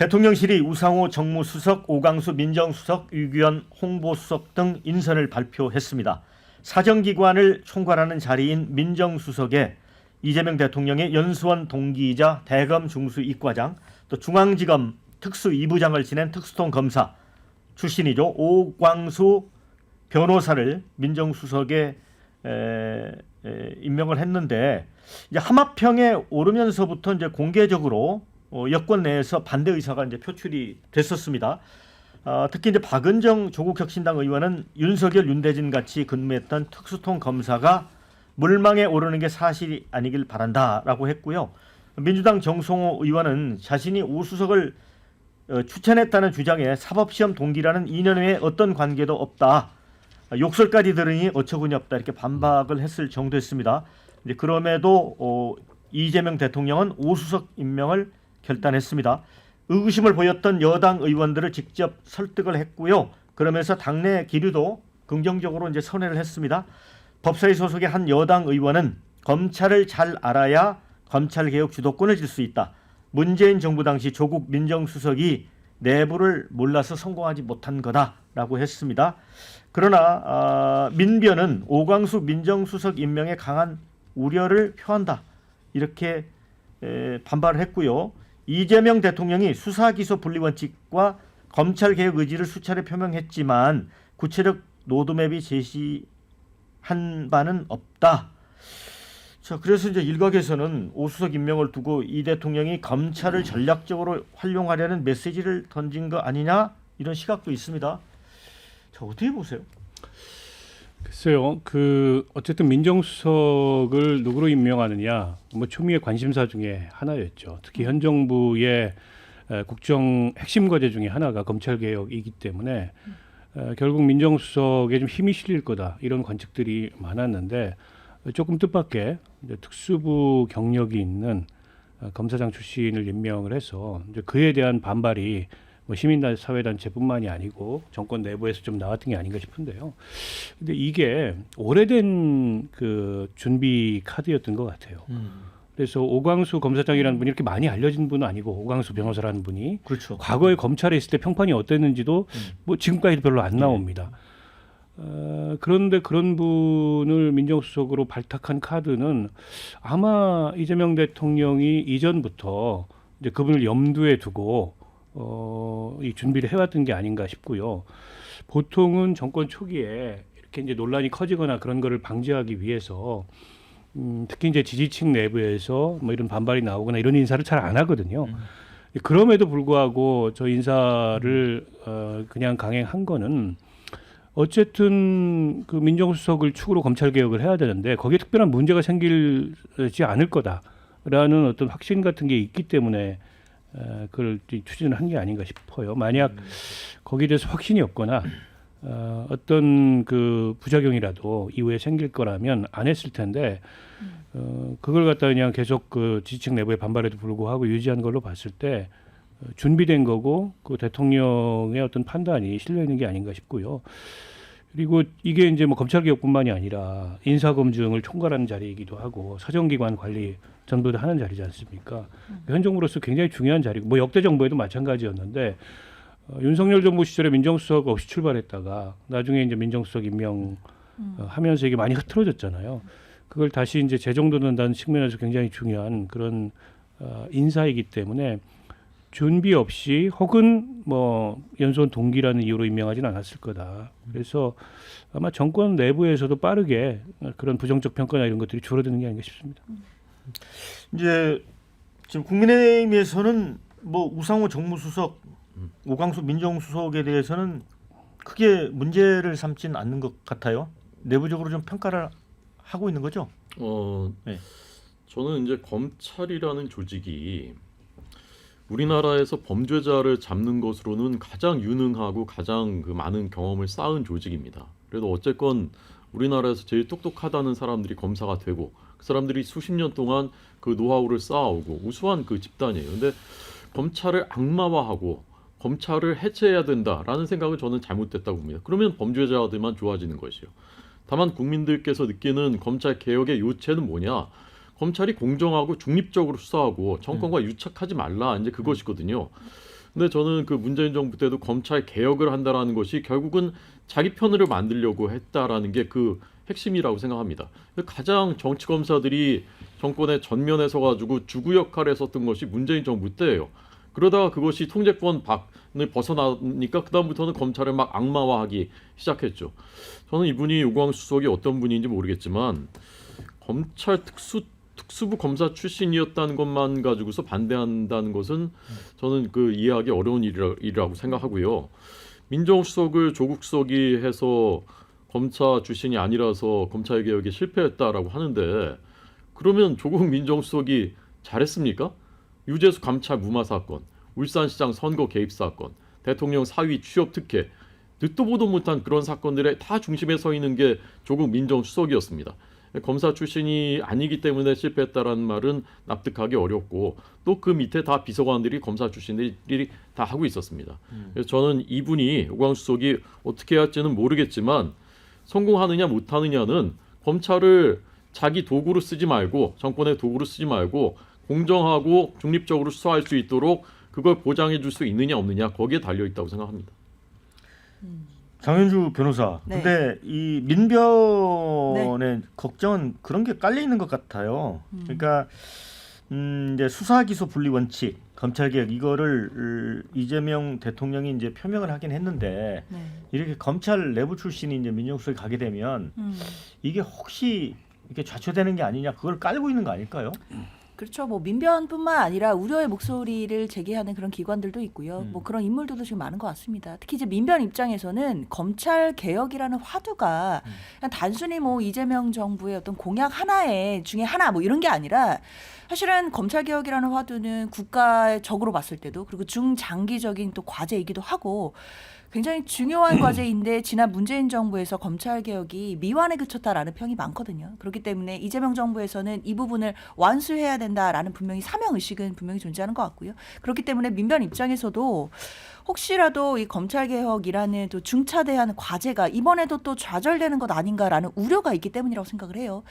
대통령실이 우상호 정무수석, 오광수 민정수석, 유기현 홍보수석 등 인선을 발표했습니다. 사정기관을 총괄하는 자리인 민정수석에 이재명 대통령의 연수원 동기이자 대검 중수 이과장, 또 중앙지검 특수 2부장을 지낸 특수통 검사 출신이죠. 오광수 변호사를 민정수석에 임명을 했는데, 이제 하마평에 오르면서부터 이제 공개적으로 여권 내에서 반대 의사가 이제 표출이 됐었습니다. 특히 이제 박은정 조국혁신당 의원은 윤석열, 윤대진 같이 근무했던 특수통 검사가 물망에 오르는 게 사실이 아니길 바란다라고 했고요. 민주당 정성호 의원은 자신이 오 수석을 추천했다는 주장에 사법시험 동기라는 인연에 어떤 관계도 없다. 욕설까지 들으니 어처구니 없다. 이렇게 반박을 했을 정도였습니다. 이제 그럼에도 이재명 대통령은 오 수석 임명을 결단했습니다. 의구심을 보였던 여당 의원들을 직접 설득을 했고요. 그러면서 당내 기류도 긍정적으로 이제 선회를 했습니다. 법사위 소속의 한 여당 의원은 검찰을 잘 알아야 검찰개혁 주도권을 질 수 있다. 문재인 정부 당시 조국 민정수석이 내부를 몰라서 성공하지 못한 거다라고 했습니다. 그러나 민변은 오광수 민정수석 임명에 강한 우려를 표한다. 이렇게 반발을 했고요. 이재명 대통령이 수사기소 분리원칙과 검찰개혁 의지를 수차례 표명했지만 구체적 로드맵이 제시한 바는 없다. 자, 그래서 이제 일각에서는 오 수석 임명을 두고 이 대통령이 검찰을 전략적으로 활용하려는 메시지를 던진 거 아니냐, 이런 시각도 있습니다. 자, 어떻게 보세요? 글쎄요, 어쨌든 민정수석을 누구로 임명하느냐, 뭐 초미의 관심사 중에 하나였죠. 특히 현 정부의 국정 핵심 과제 중에 하나가 검찰 개혁이기 때문에 결국 민정수석에 좀 힘이 실릴 거다, 이런 관측들이 많았는데, 조금 뜻밖의 이제 특수부 경력이 있는 검사장 출신을 임명을 해서 이제 그에 대한 반발이 뭐 시민사회단체뿐만이 아니고 정권 내부에서 좀 나왔던 게 아닌가 싶은데요. 근데 이게 오래된 준비 카드였던 것 같아요. 그래서 오광수 검사장이라는 분이 이렇게 많이 알려진 분은 아니고, 오광수 변호사라는 분이 그렇죠. 과거에 검찰에 있을 때 평판이 어땠는지도 뭐 지금까지도 별로 안 나옵니다. 그런데 그런 분을 민정수석으로 발탁한 카드는 아마 이재명 대통령이 이전부터 이제 그분을 염두에 두고 이 준비를 해왔던 게 아닌가 싶고요. 보통은 정권 초기에 이렇게 이제 논란이 커지거나 그런 거를 방지하기 위해서 특히 이제 지지층 내부에서 뭐 이런 반발이 나오거나 이런 인사를 잘 안 하거든요. 그럼에도 불구하고 저 인사를 그냥 강행한 거는, 어쨌든 그 민정수석을 축으로 검찰 개혁을 해야 되는데 거기에 특별한 문제가 생기지 않을 거다라는 어떤 확신 같은 게 있기 때문에 그걸 추진을 한 게 아닌가 싶어요. 만약 거기에 대해서 확신이 없거나 어떤 그 부작용이라도 이후에 생길 거라면 안 했을 텐데, 그걸 갖다 그냥 계속 그 지지층 내부의 반발에도 불구하고 유지한 걸로 봤을 때 준비된 거고, 그 대통령의 어떤 판단이 실려 있는 게 아닌가 싶고요. 그리고 이게 이제 뭐 검찰개혁뿐만이 아니라 인사검증을 총괄하는 자리이기도 하고 사정기관 관리 전부 다 하는 자리지 않습니까? 현 정부로서 굉장히 중요한 자리고, 뭐 역대 정부에도 마찬가지였는데, 윤석열 정부 시절에 민정수석 없이 출발했다가 나중에 이제 민정수석 임명하면서 이게 많이 흐트러졌잖아요. 그걸 다시 이제 재정돈한다는 측면에서 굉장히 중요한 그런 인사이기 때문에 준비 없이 혹은 뭐 연수원 동기라는 이유로 임명하지는 않았을 거다. 그래서 아마 정권 내부에서도 빠르게 그런 부정적 평가나 이런 것들이 줄어드는 게 아닌가 싶습니다. 이제 지금 국민의힘에서는 뭐 우상호 정무수석, 오광수 민정수석에 대해서는 크게 문제를 삼지는 않는 것 같아요. 내부적으로 좀 평가를 하고 있는 거죠? 네. 저는 이제 검찰이라는 조직이 우리나라에서 범죄자를 잡는 것으로는 가장 유능하고 가장 많은 경험을 쌓은 조직입니다. 그래도 어쨌건 우리나라에서 제일 똑똑하다는 사람들이 검사가 되고, 그 사람들이 수십 년 동안 그 노하우를 쌓아오고 우수한 그 집단이에요. 근데 검찰을 악마화하고 검찰을 해체해야 된다라는 생각은 저는 잘못됐다고 봅니다. 그러면 범죄자들만 좋아지는 것이요. 다만 국민들께서 느끼는 검찰 개혁의 요체는 뭐냐? 검찰이 공정하고 중립적으로 수사하고 정권과 유착하지 말라, 이제 그것이거든요. 근데 저는 그 문재인 정부 때도 검찰 개혁을 한다라는 것이 결국은 자기 편을 만들려고 했다라는 게 그 핵심이라고 생각합니다. 가장 정치 검사들이 정권의 전면에 서가지고 주구 역할을 했었던 것이 문재인 정부 때예요. 그러다가 그것이 통제권 밖을 벗어나니까 그 다음부터는 검찰을 막 악마화하기 시작했죠. 저는 이분이 오광수 수석이 어떤 분인지 모르겠지만 검찰 특수부 검사 출신이었다는 것만 가지고서 반대한다는 것은 저는 그 이해하기 어려운 일이라고 생각하고요. 민정수석을 조국 수석이 해서 검사 출신이 아니라서 검찰 개혁에 실패했다라고 하는데 그러면 조국 민정수석이 잘했습니까? 유재수 감찰 무마 사건, 울산시장 선거 개입 사건, 대통령 사위 취업 특혜, 듣도 보도 못한 그런 사건들의 다 중심에 서 있는 게 조국 민정수석이었습니다. 검사 출신이 아니기 때문에 실패했다라는 말은 납득하기 어렵고 또 그 밑에 다 비서관들이 검사 출신들이 다 하고 있었습니다. 그래서 저는 이분이 오광수 수석이 어떻게 할지는 모르겠지만 성공하느냐 못하느냐는 검찰을 자기 도구로 쓰지 말고 정권의 도구로 쓰지 말고 공정하고 중립적으로 수사할 수 있도록 그걸 보장해 줄 수 있느냐 없느냐 거기에 달려 있다고 생각합니다. 장현주 변호사, 네. 근데 이 민변의 걱정은 그런 게 깔려 있는 것 같아요. 그러니까 이제 수사 기소 분리 원칙, 검찰 개혁 이거를 이재명 대통령이 이제 표명을 하긴 했는데 네. 이렇게 검찰 내부 출신이 이제 민정수석이 가게 되면 이게 혹시 이렇게 좌초되는 게 아니냐 그걸 깔고 있는 거 아닐까요? 그렇죠. 뭐 민변뿐만 아니라 우려의 목소리를 제기하는 그런 기관들도 있고요. 뭐 그런 인물들도 지금 많은 것 같습니다. 특히 이제 민변 입장에서는 검찰 개혁이라는 화두가 그냥 단순히 뭐 이재명 정부의 어떤 공약 하나의 중에 하나 뭐 이런 게 아니라 사실은 검찰 개혁이라는 화두는 국가의 적으로 봤을 때도 그리고 중장기적인 또 과제이기도 하고 굉장히 중요한 과제인데 지난 문재인 정부에서 검찰 개혁이 미완에 그쳤다라는 평이 많거든요. 그렇기 때문에 이재명 정부에서는 이 부분을 완수해야 된다라는 분명히 사명 의식은 분명히 존재하는 것 같고요. 그렇기 때문에 민변 입장에서도 혹시라도 이 검찰 개혁이라는 또 중차대한 과제가 이번에도 또 좌절되는 것 아닌가라는 우려가 있기 때문이라고 생각을 해요.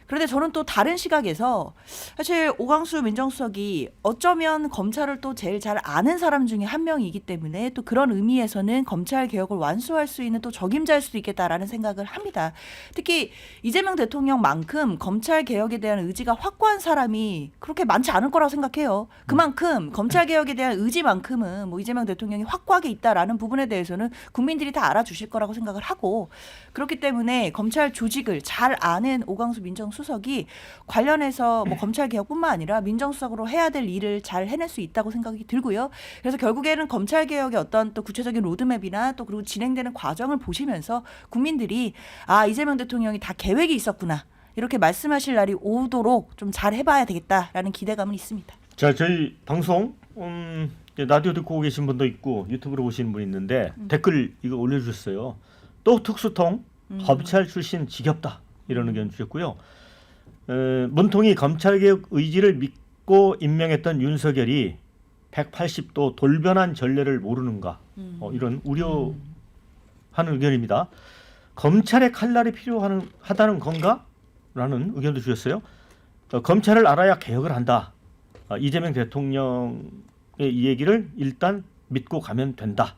그런데 저는 또 다른 시각에서 사실 오광수 민정수석이 어쩌면 검찰을 또 제일 잘 아는 사람 중에 한 명이기 때문에 또 그런 의미에서는 검찰 개혁을 완수할 수 있는 또 적임자일 수도 있겠다라는 생각을 합니다. 특히 이재명 대통령만큼 검찰 개혁에 대한 의지가 확고한 사람이 그렇게 많지 않을 거라고 생각해요. 그만큼 검찰 개혁에 대한 의지만큼은 뭐 이재명 대통령이 확고하게 있다라는 부분에 대해서는 국민들이 다 알아주실 거라고 생각을 하고 그렇기 때문에 검찰 조직을 잘 아는 오광수 민정수석이 관련해서 뭐 검찰 개혁뿐만 아니라 민정수석으로 해야 될 일을 잘 해낼 수 있다고 생각이 들고요. 그래서 결국에는 검찰 개혁의 어떤 또 구체적인 로드맵이나 또 그리고 진행되는 과정을 보시면서 국민들이 아 이재명 대통령이 다 계획이 있었구나 이렇게 말씀하실 날이 오도록 좀 잘 해봐야 되겠다라는 기대감은 있습니다. 자, 저희 방송 라디오 듣고 계신 분도 있고 유튜브로 보시는 분 있는데 댓글 이거 올려주셨어요. 또 특수통 검찰 출신 지겹다 이런 의견 주셨고요. 문통이 검찰개혁 의지를 믿고 임명했던 윤석열이 180도 돌변한 전례를 모르는가 이런 우려하는 의견입니다. 검찰의 칼날이 필요하다는 건가? 라는 의견도 주셨어요. 검찰을 알아야 개혁을 한다. 이재명 대통령의 이 얘기를 일단 믿고 가면 된다.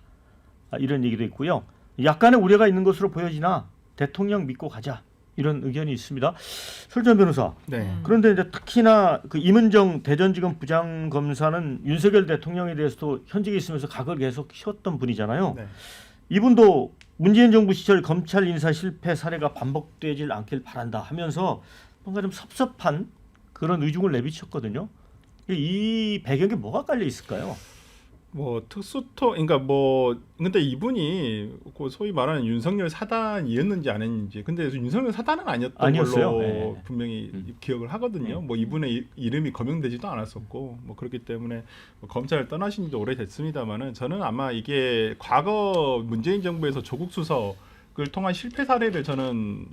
이런 얘기도 있고요. 약간의 우려가 있는 것으로 보여지나 대통령 믿고 가자. 이런 의견이 있습니다. 설전 변호사. 네. 그런데 이제 특히나 그 임은정 대전지검 부장검사는 윤석열 대통령에 대해서도 현직에 있으면서 각을 계속 키웠던 분이잖아요. 네. 이분도 문재인 정부 시절 검찰 인사 실패 사례가 반복되질 않길 바란다 하면서 뭔가 좀 섭섭한 그런 의중을 내비쳤거든요. 이 배경에 뭐가 깔려 있을까요? 뭐 특수토 그러니까 뭐 근데 이분이 그 소위 말하는 윤석열 사단이었는지 아닌지 근데 윤석열 사단은 아니었던 아니었어요. 걸로 네. 분명히 기억을 하거든요. 뭐 이분의 이름이 거명되지도 않았었고 뭐 그렇기 때문에 뭐 검찰을 떠나신 지도 오래됐습니다만은 저는 아마 이게 과거 문재인 정부에서 조국 수석을 통한 실패 사례를 저는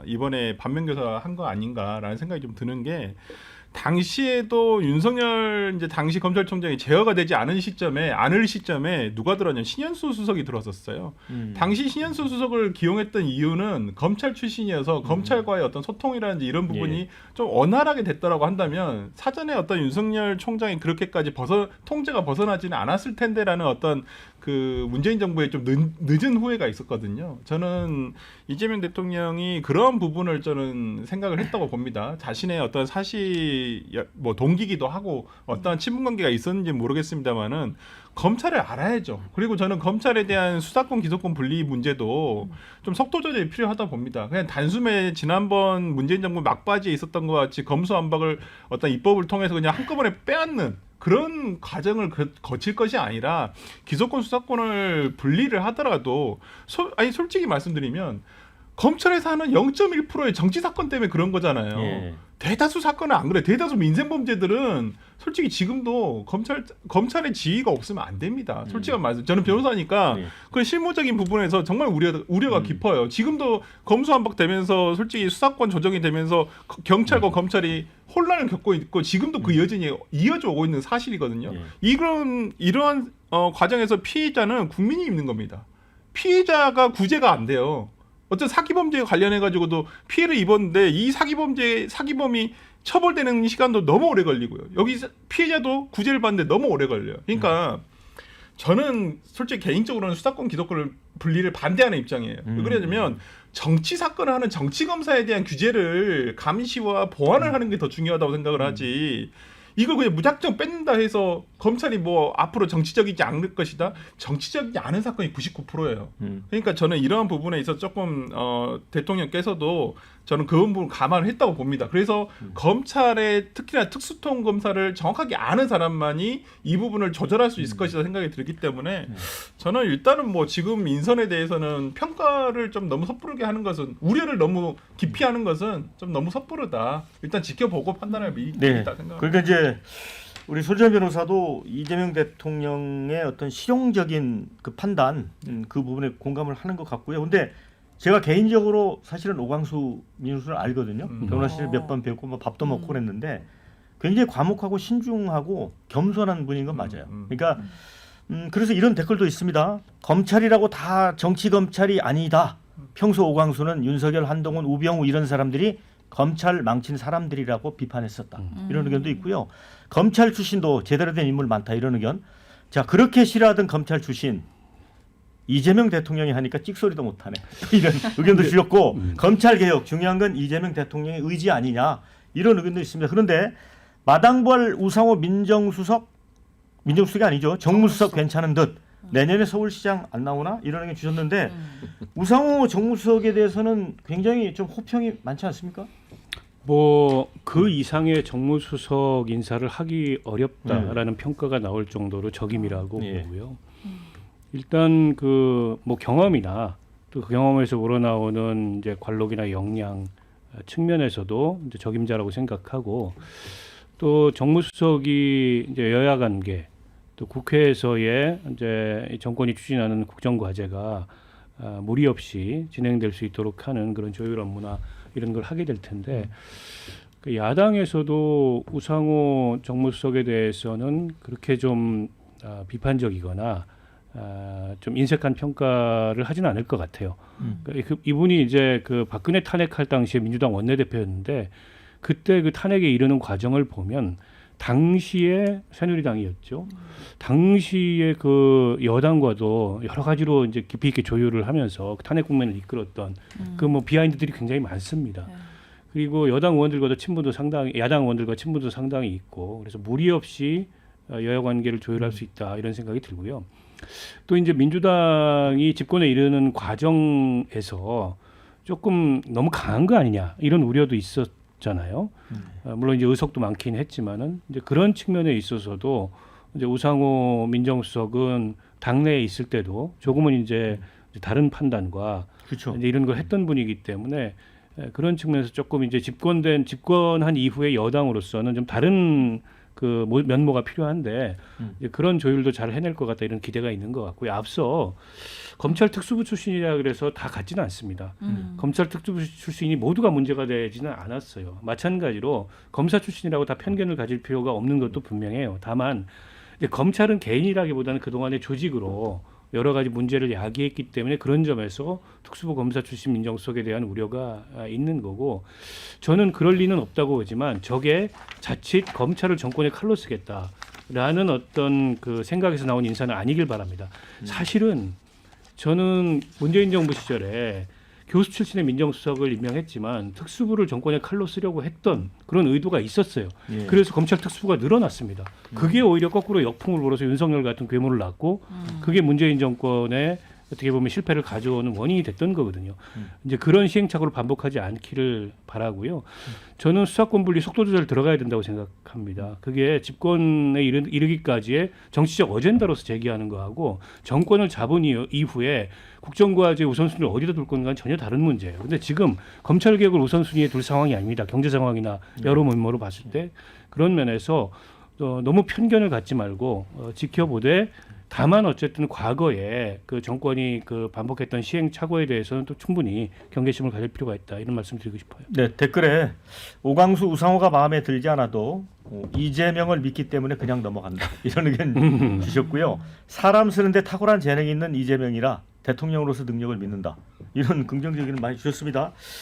이번에 반면교사한 거 아닌가라는 생각이 좀 드는 게 당시에도 윤석열 이제 당시 검찰총장이 제어가 되지 않을 시점에 누가 들었냐 신현수 수석이 들었었어요. 당시 신현수 수석을 기용했던 이유는 검찰 출신이어서 검찰과의 어떤 소통이라든지 이런 부분이 예. 좀 원활하게 됐다라고 한다면 사전에 어떤 윤석열 총장이 그렇게까지 통제가 벗어나지는 않았을 텐데라는 어떤 그 문재인 정부의 좀 늦은 후회가 있었거든요. 저는 이재명 대통령이 그런 부분을 저는 생각을 했다고 봅니다. 자신의 어떤 뭐 동기기도 하고 어떠한 친분 관계가 있었는지 모르겠습니다만은 검찰을 알아야죠. 그리고 저는 검찰에 대한 수사권 기소권 분리 문제도 좀 속도 조절이 필요하다 봅니다. 그냥 단숨에 지난번 문재인 정부 막바지에 있었던 것 같이 검수완박을 어떤 입법을 통해서 그냥 한꺼번에 빼앗는 그런 과정을 거칠 것이 아니라 기소권 수사권을 분리를 하더라도 솔직히 말씀드리면 검찰에서 하는 0.1%의 정치 사건 때문에 그런 거잖아요. 예. 대다수 사건은 안 그래. 대다수 민생 범죄들은 솔직히 지금도 검찰의 지위가 없으면 안 됩니다. 솔직한 말씀. 저는 변호사니까 예. 그 실무적인 부분에서 정말 우려가 깊어요. 지금도 검수완박되면서 솔직히 수사권 조정이 되면서 경찰과 검찰이 혼란을 겪고 있고 지금도 그 여전히 이어져 오고 있는 사실이거든요. 예. 이러한 과정에서 피해자는 국민이 입는 겁니다. 피해자가 구제가 안 돼요. 어떤 사기범죄에 관련해 가지고도 피해를 입었는데 이 사기범이 처벌되는 시간도 너무 오래 걸리고요. 여기 피해자도 구제를 받는데 너무 오래 걸려요. 그러니까 저는 솔직히 개인적으로는 수사권 기소권을 분리를 반대하는 입장이에요. 왜 그러냐면 정치 사건을 하는 정치 검사에 대한 규제를 감시와 보완을 하는 게 더 중요하다고 생각을 하지. 이걸 그냥 무작정 뺀다 해서 검찰이 뭐 앞으로 정치적이지 않을 것이다. 정치적이지 않은 사건이 99%예요. 그러니까 저는 이러한 부분에 있어서 조금 대통령께서도 저는 그 부분을 감안을 했다고 봅니다. 그래서 검찰의 특히나 특수통 검사를 정확하게 아는 사람만이 이 부분을 조절할 수 있을 것이다 생각이 들기 때문에 저는 일단은 뭐 지금 인선에 대해서는 평가를 좀 너무 섣부르게 하는 것은 우려를 너무 깊이 하는 것은 좀 너무 섣부르다. 일단 지켜보고 판단할 일이 네. 있다 생각합니다. 그러니까 이제 우리 소지현 변호사도 이재명 대통령의 어떤 실용적인 그 판단 그 부분에 공감을 하는 것 같고요. 근데 제가 개인적으로 사실은 오광수 민수를 알거든요. 변호사실 몇 번 뵙고 뭐 밥도 먹고 그랬는데 굉장히 과묵하고 신중하고 겸손한 분인 건 맞아요. 그러니까 그래서 이런 댓글도 있습니다. 검찰이라고 다 정치 검찰이 아니다. 평소 오광수는 윤석열, 한동훈, 우병우 이런 사람들이 검찰 망친 사람들이라고 비판했었다. 이런 의견도 있고요. 검찰 출신도 제대로 된 인물 많다. 이런 의견. 자, 그렇게 싫어하던 검찰 출신 이재명 대통령이 하니까 찍소리도 못하네. 이런 의견도 주셨고 검찰 개혁 중요한 건 이재명 대통령의 의지 아니냐. 이런 의견도 있습니다. 그런데 마당벌 우상호 민정수석이 아니죠. 정무수석 괜찮은 듯. 내년에 서울시장 안 나오나? 이런 의견 주셨는데 우상호 정무수석에 대해서는 굉장히 좀 호평이 많지 않습니까? 뭐 그 이상의 정무수석 인사를 하기 어렵다라는 평가가 나올 정도로 적임이라고 예. 보고요. 일단 그 뭐 경험이나 또 그 경험에서 우러나오는 이제 관록이나 역량 측면에서도 이제 적임자라고 생각하고 또 정무수석이 이제 여야 관계 또 국회에서의 이제 정권이 추진하는 국정 과제가 무리 없이 진행될 수 있도록 하는 그런 조율 업무나 이런 걸 하게 될 텐데 그 야당에서도 우상호 정무수석에 대해서는 그렇게 좀 비판적이거나 좀 인색한 평가를 하지는 않을 것 같아요. 그러니까 이분이 이제 그 박근혜 탄핵할 당시에 민주당 원내대표였는데 그때 그 탄핵에 이르는 과정을 보면 당시에 새누리당이었죠. 당시에 그 여당과도 여러 가지로 이제 깊이 있게 조율을 하면서 탄핵 국면을 이끌었던 그 뭐 비하인드들이 굉장히 많습니다. 그리고 여당 의원들과도 친분도 상당히 야당 의원들과 친분도 상당히 있고 그래서 무리 없이 여야 관계를 조율할 수 있다 이런 생각이 들고요. 또 이제 민주당이 집권에 이르는 과정에서 조금 너무 강한 거 아니냐 이런 우려도 있었잖아요. 물론 이제 의석도 많긴 했지만은 이제 그런 측면에 있어서도 이제 우상호 민정수석은 당내에 있을 때도 조금은 이제 다른 판단과 그렇죠. 이제 이런 걸 했던 분이기 때문에 그런 측면에서 조금 이제 집권한 이후의 여당으로서는 좀 다른 그 면모가 필요한데 이제 그런 조율도 잘 해낼 것 같다 이런 기대가 있는 것 같고요. 앞서 검찰 특수부 출신이라 그래서 다 같지는 않습니다. 검찰 특수부 출신이 모두가 문제가 되지는 않았어요. 마찬가지로 검사 출신이라고 다 편견을 가질 필요가 없는 것도 분명해요. 다만 이제 검찰은 개인이라기보다는 그동안의 조직으로 여러 가지 문제를 야기했기 때문에 그런 점에서 특수부 검사 출신 민정수석에 대한 우려가 있는 거고 저는 그럴 리는 없다고 보지만 저게 자칫 검찰을 정권의 칼로 쓰겠다라는 어떤 그 생각에서 나온 인사는 아니길 바랍니다. 사실은 저는 문재인 정부 시절에 교수 출신의 민정수석을 임명했지만 특수부를 정권의 칼로 쓰려고 했던 그런 의도가 있었어요. 예. 그래서 검찰 특수부가 늘어났습니다. 그게 오히려 거꾸로 역풍을 불어서 윤석열 같은 괴물을 낳고 그게 문재인 정권의 어떻게 보면 실패를 가져오는 원인이 됐던 거거든요. 이제 그런 시행착오를 반복하지 않기를 바라고요. 저는 수사권 분리 속도 조절 들어가야 된다고 생각합니다. 그게 집권에 이르기까지의 정치적 어젠다로서 제기하는 거하고 정권을 잡은 이후에 국정과제 우선순위를 어디다 둘 건가는 전혀 다른 문제예요. 근데 지금 검찰 개혁을 우선순위에 둘 상황이 아닙니다. 경제 상황이나 여러 면모로 봤을 때 그런 면에서 너무 편견을 갖지 말고 지켜보되 다만 어쨌든 과거에 그 정권이 그 반복했던 시행착오에 대해서는 또 충분히 경계심을 가질 필요가 있다 이런 말씀 드리고 싶어요. 네, 댓글에 오광수 우상호가 마음에 들지 않아도 이재명을 믿기 때문에 그냥 넘어간다 이런 의견 주셨고요. 사람 쓰는데 탁월한 재능이 있는 이재명이라 대통령으로서 능력을 믿는다 이런 긍정적인 말 많이 주셨습니다.